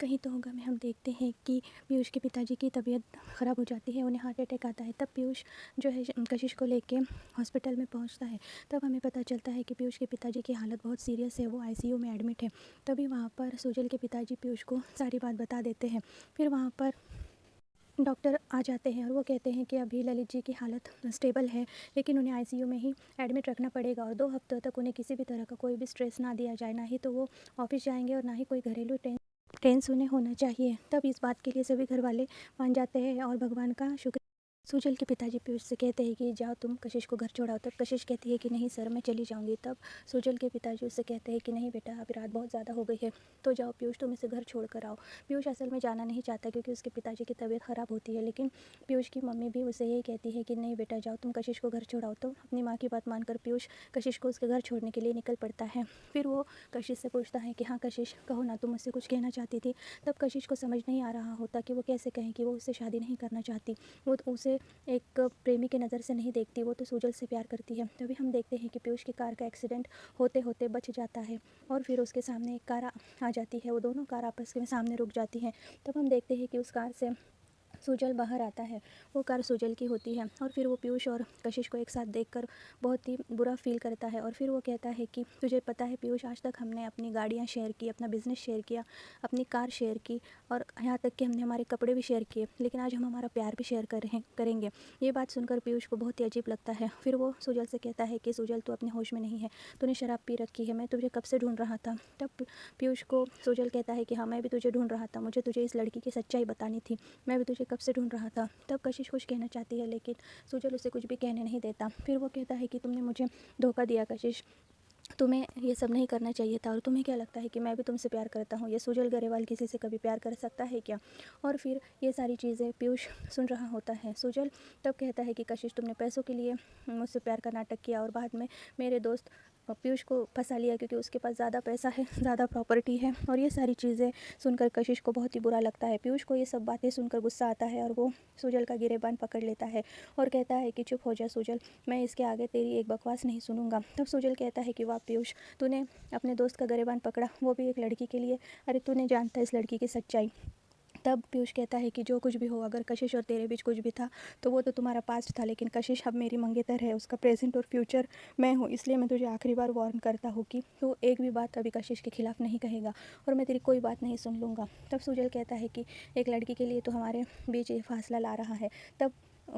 कहीं तो होगा में हम देखते हैं कि पीयूष के पिताजी की तबीयत ख़राब हो जाती है, उन्हें हार्ट अटैक आता है। तब पीयूष जो है कशिश को लेके हॉस्पिटल में पहुंचता है। तब हमें पता चलता है कि पीयूष के पिताजी की हालत बहुत सीरियस है, वो आईसीयू में एडमिट है। तभी वहाँ पर सुजल के पिताजी पीयूष को सारी बात बता देते हैं। फिर वहाँ पर डॉक्टर आ जाते हैं और वो कहते हैं कि अभी ललित जी की हालत स्टेबल है, लेकिन उन्हें आईसीयू में ही एडमिट रखना पड़ेगा और 2 हफ्तों तक उन्हें किसी भी तरह का कोई भी स्ट्रेस ना दिया जाए, ना ही तो वो ऑफिस जाएंगे और ना ही कोई घरेलू टेंस उन्हें होना चाहिए। तब इस बात के लिए सभी घर वाले मान जाते हैं और भगवान का शुक्र। सुजल के पिताजी पीयूष से कहते हैं कि जाओ तुम कशिश को घर छोड़ाओ। तब कशिश कहती है कि नहीं सर, मैं चली जाऊंगी। तब सुजल के पिताजी उससे कहते हैं कि नहीं बेटा, अभी रात बहुत ज़्यादा हो गई है, तो जाओ पीयूष, तुम इसे घर छोड़ कर आओ। पीयूष असल में जाना नहीं चाहता क्योंकि उसके पिताजी की तबीयत ख़राब होती है, लेकिन पीयूष की मम्मी भी उसे यही कहती है कि नहीं बेटा जाओ, तुम कशिश को घर छोड़ाओ। तो अपनी माँ की बात मानकर पीयूष कशिश को उसके घर छोड़ने के लिए निकल पड़ता है। फिर वो कशिश से पूछता है कि हाँ कशिश, कहो ना, तुम मुझसे कुछ कहना चाहती थी। तब कशिश को समझ नहीं आ रहा होता कि वो कैसे कहें कि वो उससे शादी नहीं करना चाहती। वो तो उसे एक प्रेमी की नज़र से नहीं देखती, वो तो सुजल से प्यार करती है। तभी हम देखते हैं कि पीयूष की कार का एक्सीडेंट होते होते बच जाता है और फिर उसके सामने एक कार आ जाती है। वो दोनों कार आपस में सामने रुक जाती हैं। तब हम देखते हैं कि उस कार से सुजल बाहर आता है। वो कार सुजल की होती है और फिर वो पीयूष और कशिश को एक साथ देखकर बहुत ही बुरा फील करता है। और फिर वो कहता है कि तुझे पता है पीयूष, आज तक हमने अपनी गाड़ियाँ शेयर की, अपना बिजनेस शेयर किया, अपनी कार शेयर की और यहाँ तक कि हमने हमारे कपड़े भी शेयर किए, लेकिन आज हम हमारा प्यार भी शेयर करेंगे। ये बात सुनकर पीयूष को बहुत ही अजीब लगता है। फिर वो सुजल से कहता है कि सुजल, तू अपने होश में नहीं है, तूने शराब पी रखी है, मैं तुझे कब से ढूंढ रहा था। तब पीयूष को सुजल कहता है कि हाँ, मैं भी तुझे ढूंढ रहा था, मुझे तुझे इस लड़की की सच्चाई बतानी थी, मैं भी तुझे कब से ढूंढ रहा था। तब कशिश कुछ कहना चाहती है, लेकिन सुजल उसे कुछ भी कहने नहीं देता। फिर वो कहता है कि तुमने मुझे धोखा दिया कशिश, तुम्हें ये सब नहीं करना चाहिए था। और तुम्हें क्या लगता है कि मैं भी तुमसे प्यार करता हूँ? ये सुजल गरेवाल किसी से कभी प्यार कर सकता है क्या? और फिर ये सारी चीज़ें पीयूष सुन रहा होता है। सुजल तब कहता है कि कशिश, तुमने पैसों के लिए मुझसे प्यार का नाटक किया और बाद में मेरे दोस्त पीयूष को फंसा लिया क्योंकि उसके पास ज़्यादा पैसा है, ज़्यादा प्रॉपर्टी है। और ये सारी चीज़ें सुनकर कशिश को बहुत ही बुरा लगता है। पीयूष को ये सब बातें सुनकर गुस्सा आता है और वो सुजल का गिरेबान पकड़ लेता है और कहता है कि चुप हो जा सुजल, मैं इसके आगे तेरी एक बकवास नहीं सुनूंगा। तब सुजल कहता है कि वाह पीयूष, तूने अपने दोस्त का गिरेबान पकड़ा, वो भी एक लड़की के लिए, अरे तूने जानता है इस लड़की की सच्चाई। तब पीयूष कहता है कि जो कुछ भी हो, अगर कशिश और तेरे बीच कुछ भी था तो वो तो तुम्हारा पास्ट था, लेकिन कशिश अब मेरी मंगेतर है, उसका प्रेजेंट और फ्यूचर मैं हूँ। इसलिए मैं तुझे आखिरी बार वार्न करता हूँ कि तू एक भी बात अभी कशिश के खिलाफ नहीं कहेगा और मैं तेरी कोई बात नहीं सुन लूँगा। तब सुजल कहता है कि एक लड़की के लिए तो हमारे बीच ये फासला ला रहा है। तब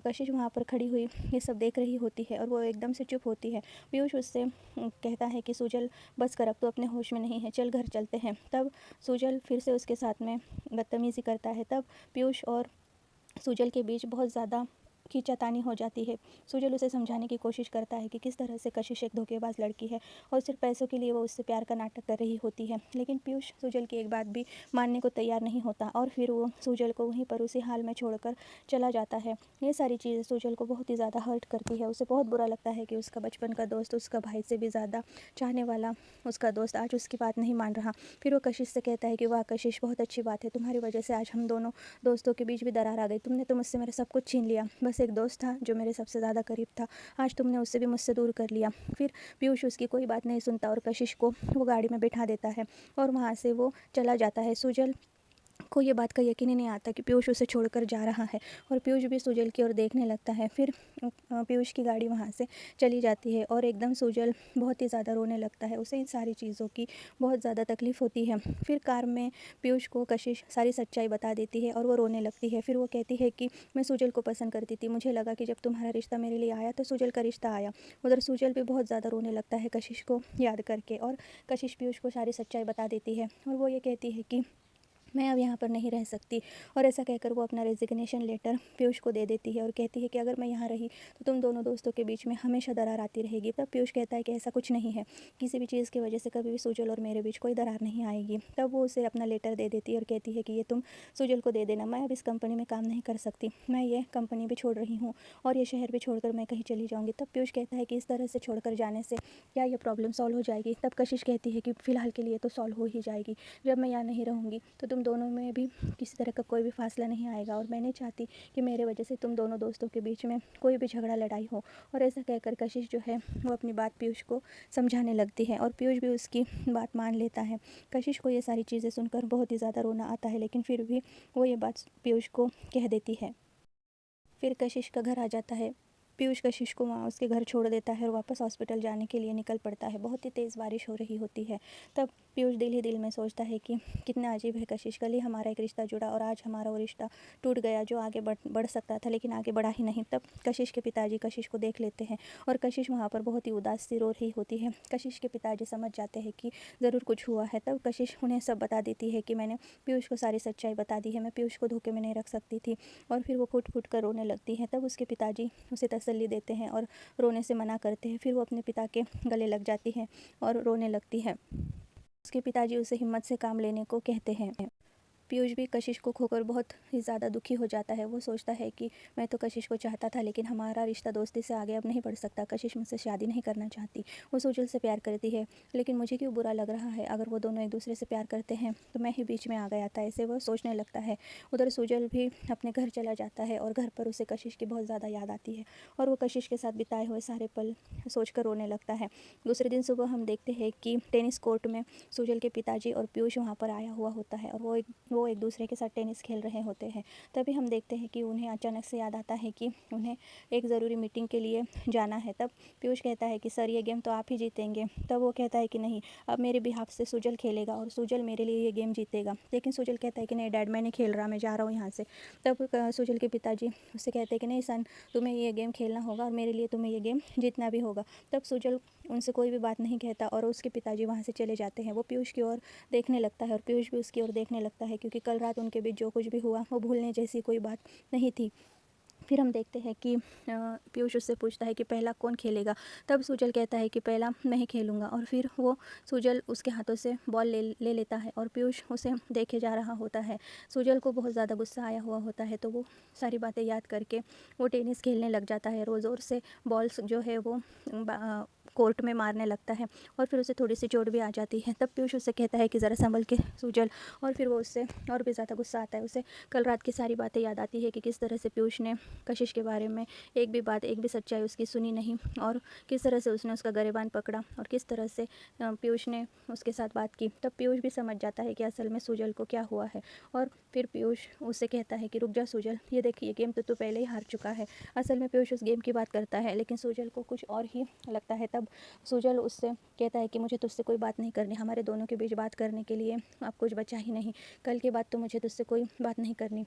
कशिश वहाँ पर खड़ी हुई ये सब देख रही होती है और वो एकदम से चुप होती है। पीयूष उससे कहता है कि सुजल बस कर, अब तो अपने होश में नहीं है, चल घर चलते हैं। तब सुजल फिर से उसके साथ में बदतमीज़ी करता है। तब पीयूष और सुजल के बीच बहुत ज़्यादा खींचातानी हो जाती है। सुजल उसे समझाने की कोशिश करता है कि किस तरह से कशिश एक धोखेबाज लड़की है और सिर्फ पैसों के लिए वो उससे प्यार का नाटक कर रही होती है, लेकिन पीयूष सुजल की एक बात भी मानने को तैयार नहीं होता और फिर वो सुजल को वहीं पर उसी हाल में छोड़कर चला जाता है। ये सारी चीज़ें सुजल को बहुत ही ज़्यादा हर्ट करती है। उसे बहुत बुरा लगता है कि उसका बचपन का दोस्त, उसका भाई से भी ज़्यादा चाहने वाला उसका दोस्त आज उसकी बात नहीं मान रहा। फिर वो कशिश से कहता है कि वाह कशिश, बहुत अच्छी बात है, तुम्हारी वजह से आज हम दोनों दोस्तों के बीच भी दरार आ गई। तुमने तो मुझसे मेरा सब कुछ छीन लिया, बस एक दोस्त था जो मेरे सबसे ज़्यादा करीब था, आज तुमने उससे भी मुझसे दूर कर लिया। फिर पीयूष उसकी कोई बात नहीं सुनता और कशिश को वो गाड़ी में बिठा देता है और वहाँ से वो चला जाता है। सुजल को ये बात का यकीन ही नहीं आता कि पीयूष उसे छोड़कर जा रहा है और पीयूष भी सुजल की ओर देखने लगता है। फिर पीयूष की गाड़ी वहाँ से चली जाती है और एकदम सुजल बहुत ही ज़्यादा रोने लगता है। उसे इन सारी चीज़ों की बहुत ज़्यादा तकलीफ़ होती है। फिर कार में पीयूष को कशिश सारी सच्चाई बता देती है और वो रोने लगती है। फिर वो कहती है कि मैं सुजल को पसंद करती थी, मुझे लगा कि जब तुम्हारा रिश्ता मेरे लिए आया तो सुजल का रिश्ता आया। उधर सुजल भी बहुत ज़्यादा रोने लगता है कशिश को याद करके और कशिश पीयूष को सारी सच्चाई बता देती है और वो ये कहती है कि मैं अब यहाँ पर नहीं रह सकती। और ऐसा कहकर वो अपना रेजिग्नेशन लेटर पीयूष को दे देती है और कहती है कि अगर मैं यहाँ रही तो तुम दोनों दोस्तों के बीच में हमेशा दरार आती रहेगी। तब पीयूष कहता है कि ऐसा कुछ नहीं है, किसी भी चीज़ की वजह से कभी भी सुजल और मेरे बीच कोई दरार नहीं आएगी। तब वो उसे अपना लेटर दे देती है और कहती है कि ये तुम सुजल को दे देना, मैं अब इस कंपनी में काम नहीं कर सकती, मैं ये कंपनी भी छोड़ रही हूँ और ये शहर भी छोड़कर मैं कहीं चली जाऊँगी। तब पीयूष कहता है कि इस तरह से छोड़कर जाने से क्या ये प्रॉब्लम सॉल्व हो जाएगी? तब कशिश कहती है कि फ़िलहाल के लिए तो सॉल्व हो ही जाएगी, जब मैं यहाँ नहीं रहूँगी तो तुम तुम दोनों में भी किसी तरह का कोई भी फासला नहीं आएगा और मैं नहीं चाहती कि मेरे वजह से तुम दोनों दोस्तों के बीच में कोई भी झगड़ा लड़ाई हो। और ऐसा कहकर कशिश जो है वो अपनी बात पीयूष को समझाने लगती है और पीयूष भी उसकी बात मान लेता है। कशिश को ये सारी चीज़ें सुनकर बहुत ही ज़्यादा रोना आता है, लेकिन फिर भी वो ये बात पीयूष को कह देती है। फिर कशिश का घर आ जाता है। पीयूष कशिश को वहाँ उसके घर छोड़ देता है और वापस हॉस्पिटल जाने के लिए निकल पड़ता है। बहुत ही तेज़ बारिश हो रही होती है। तब पीयूष दिल ही दिल में सोचता है कि कितना अजीब है कशिश, कल ही हमारा एक रिश्ता जुड़ा और आज हमारा वो रिश्ता टूट गया जो आगे बढ़ सकता था, लेकिन आगे बढ़ा ही नहीं। तब कशिश के पिताजी कशिश को देख लेते हैं और कशिश वहाँ पर बहुत ही उदास सी रो रही होती है। कशिश के पिताजी समझ जाते हैं कि ज़रूर कुछ हुआ है। तब कशिश उन्हें सब बता देती है कि मैंने पीयूष को सारी सच्चाई बता दी है, मैं पीयूष को धोखे में नहीं रख सकती थी। और फिर वो फूट फूट कर रोने लगती है। तब उसके पिताजी उसे तसल्ली देते हैं और रोने से मना करते हैं। फिर वो अपने पिता के गले लग जाती है और रोने लगती है। उसके पिताजी उसे हिम्मत से काम लेने को कहते हैं। पीयूष भी कशिश को खोकर बहुत ही ज़्यादा दुखी हो जाता है। वो सोचता है कि मैं तो कशिश को चाहता था, लेकिन हमारा रिश्ता दोस्ती से आगे अब नहीं बढ़ सकता। कशिश मुझसे शादी नहीं करना चाहती, वो सुजल से प्यार करती है, लेकिन मुझे क्यों बुरा लग रहा है। अगर वो दोनों एक दूसरे से प्यार करते हैं तो मैं ही बीच में आ गया था, ऐसे वो सोचने लगता है। उधर सुजल भी अपने घर चला जाता है और घर पर उसे कशिश की बहुत ज़्यादा याद आती है और वो कशिश के साथ बिताए हुए सारे पल सोच कर रोने लगता है। दूसरे दिन सुबह हम देखते हैं कि टेनिस कोर्ट में सुजल के पिताजी और पीयूष वहाँ पर आया हुआ होता है और वो एक दूसरे के साथ टेनिस खेल रहे होते हैं। तभी हम देखते हैं कि उन्हें अचानक से याद आता है कि उन्हें एक ज़रूरी मीटिंग के लिए जाना है। तब पीयूष कहता है कि सर ये गेम तो आप ही जीतेंगे। तब वो कहता है कि नहीं, अब मेरे बिहाफ से सुजल खेलेगा और सुजल मेरे लिए ये गेम जीतेगा। लेकिन सुजल कहता है कि नहीं डैड, मैं नहीं खेल रहा, मैं जा रहा हूँ यहाँ से। तब सुजल के पिताजी उससे कहते हैं कि नहीं सन, तुम्हें ये गेम खेलना होगा और मेरे लिए तुम्हें ये गेम जीतना भी होगा। तब सुजल उनसे कोई भी बात नहीं कहता और उसके पिताजी वहाँ से चले जाते हैं। वो पीयूष की ओर देखने लगता है और पीयूष भी उसकी ओर देखने लगता है, क्योंकि कल रात उनके बीच जो कुछ भी हुआ वो भूलने जैसी कोई बात नहीं थी। फिर हम देखते हैं कि पीयूष उससे पूछता है कि पहला कौन खेलेगा। तब सुजल कहता है कि पहला मैं ही खेलूँगा और फिर वो सुजल उसके हाथों से बॉल ले लेता है और पीयूष उसे देखे जा रहा होता है। सुजल को बहुत ज़्यादा गुस्सा आया हुआ होता है, तो वो सारी बातें याद करके वो टेनिस खेलने लग जाता है। ज़ोर ज़ोर से बॉल्स जो है वो कोर्ट में मारने लगता है और फिर उसे थोड़ी सी चोट भी आ जाती है। तब पीयूष उससे कहता है कि ज़रा संभल के सुजल, और फिर वो उससे और भी ज़्यादा गुस्सा आता है। उसे कल रात की सारी बातें याद आती है कि किस तरह से पीयूष ने कशिश के बारे में एक भी बात, एक भी सच्चाई उसकी सुनी नहीं और किस तरह से उसने उसका गरेबान पकड़ा और किस तरह से पीयूष ने उसके साथ बात की। तब पीयूष भी समझ जाता है कि असल में सुजल को क्या हुआ है और फिर पीयूष उससे कहता है कि रुक जा सुजल, ये देखिए गेम तो तू पहले ही हार चुका है। असल में पीयूष उस गेम की बात करता है, लेकिन सुजल को कुछ और ही लगता है। तब सुजल उससे कहता है कि मुझे तुझसे कोई बात नहीं करनी, हमारे दोनों के बीच बात करने के लिए अब कुछ बचा ही नहीं। कल के बाद तो मुझे तुझसे कोई बात नहीं करनी।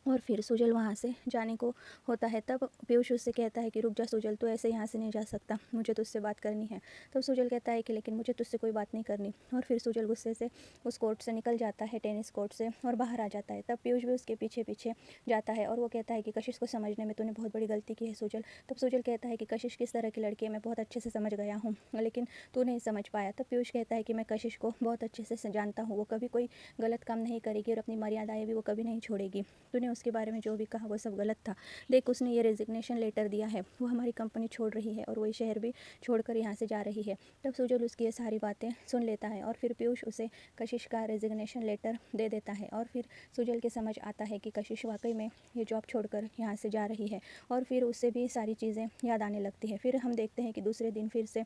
और फिर सुजल वहाँ से जाने को होता है। तब पीयूष उससे कहता है कि रुक जा सुजल, तू ऐसे यहाँ से नहीं जा सकता, मुझे तुझसे बात करनी है। तब सुजल कहता है कि लेकिन मुझे तुझसे कोई बात नहीं करनी। और फिर सुजल गुस्से से उस कोर्ट से निकल जाता है, टेनिस कोर्ट से, और बाहर आ जाता है। तब पीयूष भी उसके पीछे पीछे जाता है और वो कहता है कि कशिश को समझने में तूने बहुत बड़ी गलती की है सुजल। तब सुजल कहता है कि कशिश किस तरह की लड़की है मैं बहुत अच्छे से समझ गया हूँ, लेकिन तू नहीं समझ पाया। तब पीयूष कहता है कि मैं कशिश को बहुत अच्छे से जानता हूँ, वो कभी कोई गलत काम नहीं करेगी और अपनी मर्यादाएँ भी वो कभी नहीं छोड़ेगी। तूने उसके बारे में जो भी कहा वो सब गलत था। देख, उसने ये रेजिग्नेशन लेटर दिया है, वो हमारी कंपनी छोड़ रही है और वो ये शहर भी छोड़कर यहाँ से जा रही है। तब सुजल उसकी ये सारी बातें सुन लेता है और फिर पीयूष उसे कशिश का रेजिग्नेशन लेटर दे देता है और फिर सुजल के समझ आता है कि कशिश वाकई में ये जॉब छोड़कर यहाँ से जा रही है और फिर उससे भी सारी चीज़ें याद आने लगती है। फिर हम देखते हैं कि दूसरे दिन फिर से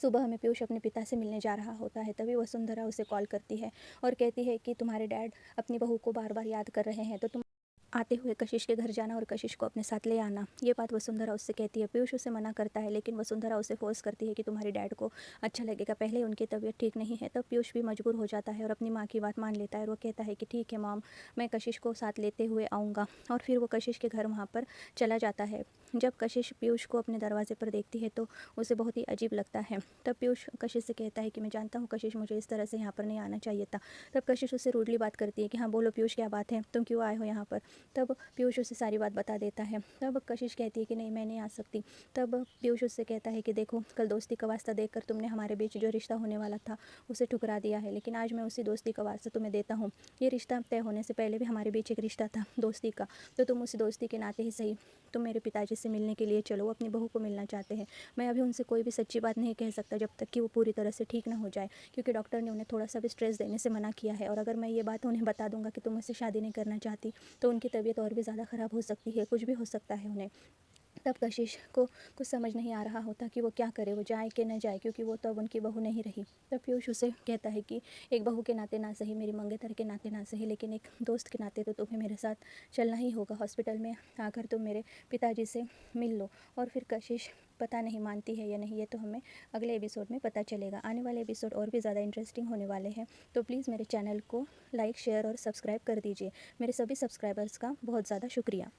सुबह हमें पीयूष अपने पिता से मिलने जा रहा होता है। तभी वसुंधरा उसे कॉल करती है और कहती है कि तुम्हारे डैड अपनी बहू को बार बार याद कर रहे हैं, तो तुम आते हुए कशिश के घर जाना और कशिश को अपने साथ ले आना। ये बात वसुंधरा उससे कहती है। पीयूष उसे मना करता है, लेकिन वसुंधरा उसे फोर्स करती है कि तुम्हारे डैड को अच्छा लगेगा, पहले उनकी तबीयत ठीक नहीं है। तब पीयूष भी मजबूर हो जाता है और अपनी माँ की बात मान लेता है और वो कहता है कि ठीक है मॉम, मैं कशिश को साथ लेते हुए आऊँगा। और फिर वो कशिश के घर वहाँ पर चला जाता है। जब कशिश पीयूष को अपने दरवाजे पर देखती है तो उसे बहुत ही अजीब लगता है। तब पीयूष कशिश से कहता है कि मैं जानता हूँ कशिश, मुझे इस तरह से यहाँ पर नहीं आना चाहिए था। तब कशिश उससे रूडली बात करती है कि हाँ बोलो पीयूष, क्या बात है, तुम क्यों आए हो यहाँ पर। तब पीयूष उसे सारी बात बता देता है। तब कशिश कहती है कि नहीं मैं नहीं आ सकती। तब पीयूष उससे कहता है कि देखो कल दोस्ती का वास्ता देकर तुमने हमारे बीच जो रिश्ता होने वाला था उसे ठुकरा दिया है, लेकिन आज मैं उसी दोस्ती का वास्ता तुम्हें देता हूँ। ये रिश्ता तय होने से पहले भी हमारे बीच एक रिश्ता था दोस्ती का, तो तुम उस दोस्ती के नाते ही सही तुम मेरे पिताजी से मिलने के लिए चलो। वो अपनी बहू को मिलना चाहते हैं। मैं अभी उनसे कोई भी सच्ची बात नहीं कह सकता जब तक कि वो पूरी तरह से ठीक ना हो जाए, क्योंकि डॉक्टर ने उन्हें थोड़ा सा भी स्ट्रेस देने से मना किया है। और अगर मैं ये बात उन्हें बता दूंगा कि तुम मुझसे शादी नहीं करना चाहती तो उनकी तबीयत और भी ज़्यादा ख़राब हो सकती है, कुछ भी हो सकता है उन्हें। तब कशिश को कुछ समझ नहीं आ रहा होता कि वो क्या करे, वो जाए कि न जाए, क्योंकि वो तो अब उनकी बहू नहीं रही। तब पीयूष उसे कहता है कि एक बहू के नाते ना सही, मेरी मंगेतर के नाते ना सही, लेकिन एक दोस्त के नाते तो तुम्हें मेरे साथ चलना ही होगा। हॉस्पिटल में आकर तुम मेरे पिताजी से मिल लो। और फिर कशिश पता नहीं मानती है या नहीं, ये तो हमें अगले एपिसोड में पता चलेगा। आने वाले एपिसोड और भी ज़्यादा इंटरेस्टिंग होने वाले हैं, तो प्लीज़ मेरे चैनल को लाइक शेयर और सब्सक्राइब कर दीजिए। मेरे सभी सब्सक्राइबर्स का बहुत ज़्यादा शुक्रिया।